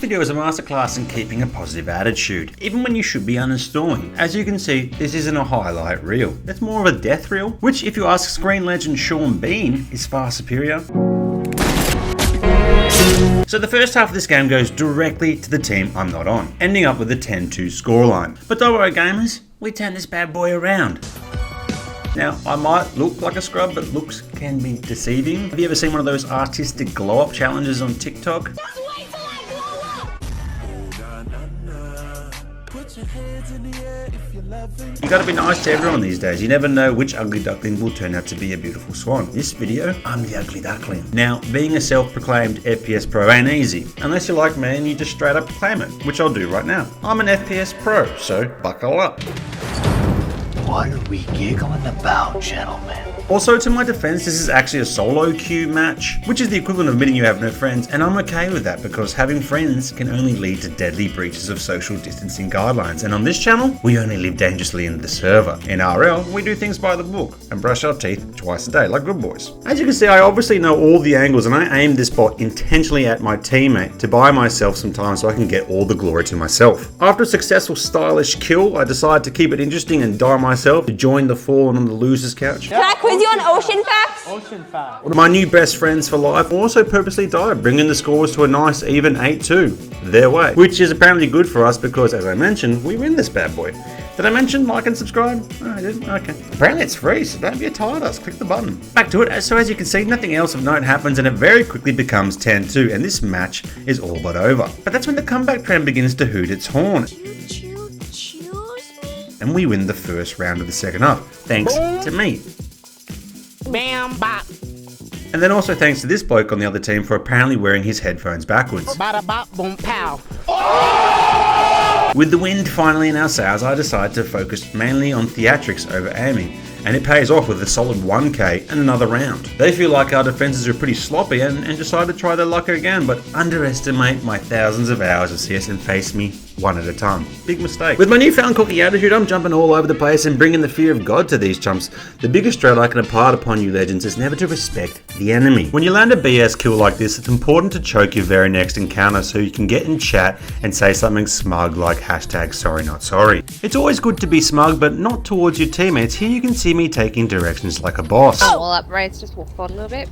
video is a masterclass in keeping a positive attitude, even when you should be uninstalling. As you can see, this isn't a highlight reel. It's more of a death reel, which if you ask screen legend Sean Bean, is far superior. So the first half of this game goes directly to the team I'm not on, ending up with a 10-2 scoreline. But don't worry gamers, we turn this bad boy around. Now, I might look like a scrub, but looks can be deceiving. Have you ever seen one of those artistic glow-up challenges on TikTok? Just wait till I glow up! You gotta be nice to everyone these days. You never know which ugly duckling will turn out to be a beautiful swan. This video, I'm the ugly duckling. Now, being a self-proclaimed FPS pro ain't easy, unless you're like me and you just straight up claim it, which I'll do right now. I'm an FPS pro, so buckle up. What are we giggling about, gentlemen? Also, to my defense, this is actually a solo queue match, which is the equivalent of admitting you have no friends, and I'm okay with that because having friends can only lead to deadly breaches of social distancing guidelines, and on this channel, we only live dangerously in the server. In RL, we do things by the book and brush our teeth twice a day, like good boys. As you can see, I obviously know all the angles, and I aimed this bot intentionally at my teammate to buy myself some time so I can get all the glory to myself. After a successful stylish kill, I decided to keep it interesting and die myself to join the fallen on the loser's couch. Can I quiz you on ocean facts? Ocean fact. My new best friends for life also purposely died, bringing the scores to a nice even 8-2 their way, which is apparently good for us because, as I mentioned, we win this bad boy. Did I mention like and subscribe? Oh, I did? Okay. Apparently it's free, so don't be a tired-ass. Click the button. Back to it. So as you can see, nothing else of note happens and it very quickly becomes 10-2 and this match is all but over. But that's when the comeback trend begins to hoot its horn. And we win the first round of the second half, thanks to me. Bam, bop. And then also thanks to this bloke on the other team for apparently wearing his headphones backwards. Bada bop, boom, pow. With the wind finally in our sails, I decided to focus mainly on theatrics over aiming, and it pays off with a solid 1k and another round. They feel like our defenses are pretty sloppy and decide to try their luck again, but underestimate my thousands of hours of CS and face me one at a time. Big mistake. With my newfound cocky attitude, I'm jumping all over the place and bringing the fear of God to these chumps. The biggest trait I can impart upon you legends is never to respect the enemy. When you land a BS kill like this, it's important to choke your very next encounter so you can get in chat and say something smug like #sorry not sorry. It's always good to be smug, but not towards your teammates. Here you can see me taking directions like a boss. Oh, well, up right, just walk forward a little bit.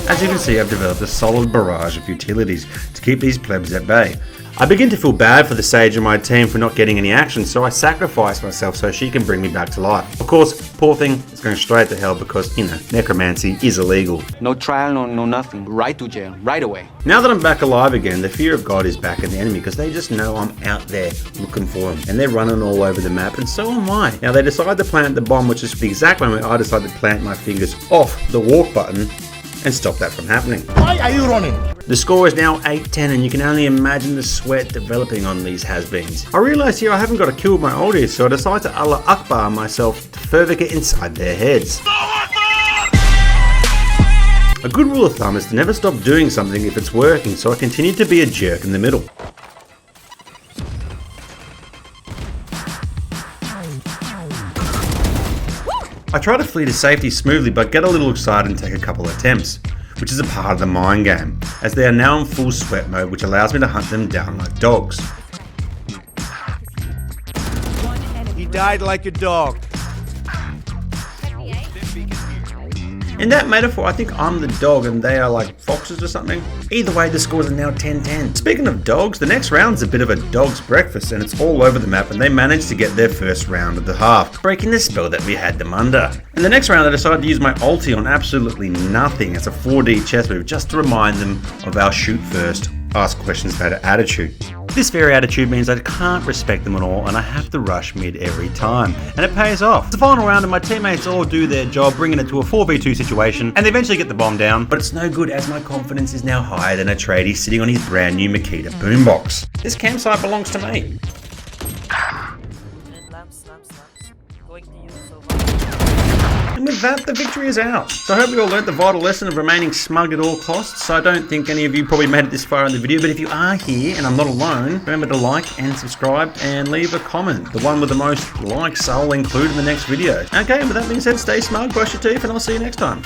As you can see, I've developed a solid barrage of utilities to keep these plebs at bay. I begin to feel bad for the sage of my team for not getting any action, so I sacrifice myself so she can bring me back to life. Of course, poor thing is going straight to hell because, you know, necromancy is illegal. No trial, no nothing. Right to jail, right away. Now that I'm back alive again, the fear of God is back in the enemy because they just know I'm out there looking for them. And they're running all over the map, and so am I. Now they decide to plant the bomb, which is the exact moment I decided to plant my fingers off the walk button and stop that from happening. Why are you running? The score is now 8-10 and you can only imagine the sweat developing on these has-beens. I realised here I haven't got a kill with my oldies, so I decided to Allah Akbar myself to further get inside their heads. A good rule of thumb is to never stop doing something if it's working, so I continued to be a jerk in the middle. I try to flee to safety smoothly but get a little excited and take a couple attempts, which is a part of the mind game, as they are now in full sweat mode, which allows me to hunt them down like dogs. He died like a dog. In that metaphor, I think I'm the dog and they are like foxes or something. Either way, the scores are now 10-10. Speaking of dogs, the next round's a bit of a dog's breakfast and it's all over the map and they managed to get their first round of the half, breaking the spell that we had them under. In the next round, I decided to use my ulti on absolutely nothing as a 4D chess move just to remind them of our shoot first, ask questions later attitude. This very attitude means I can't respect them at all and I have to rush mid every time, and it pays off. It's the final round and my teammates all do their job, bringing it to a 4v2 situation, and they eventually get the bomb down, but it's no good as my confidence is now higher than a tradie sitting on his brand new Makita boombox. This campsite belongs to me. And with that, the victory is ours. So I hope you all learnt the vital lesson of remaining smug at all costs. I don't think any of you probably made it this far in the video, but if you are here and I'm not alone, remember to like and subscribe and leave a comment. The one with the most likes I'll include in the next video. Okay, with that being said, stay smug, brush your teeth, and I'll see you next time.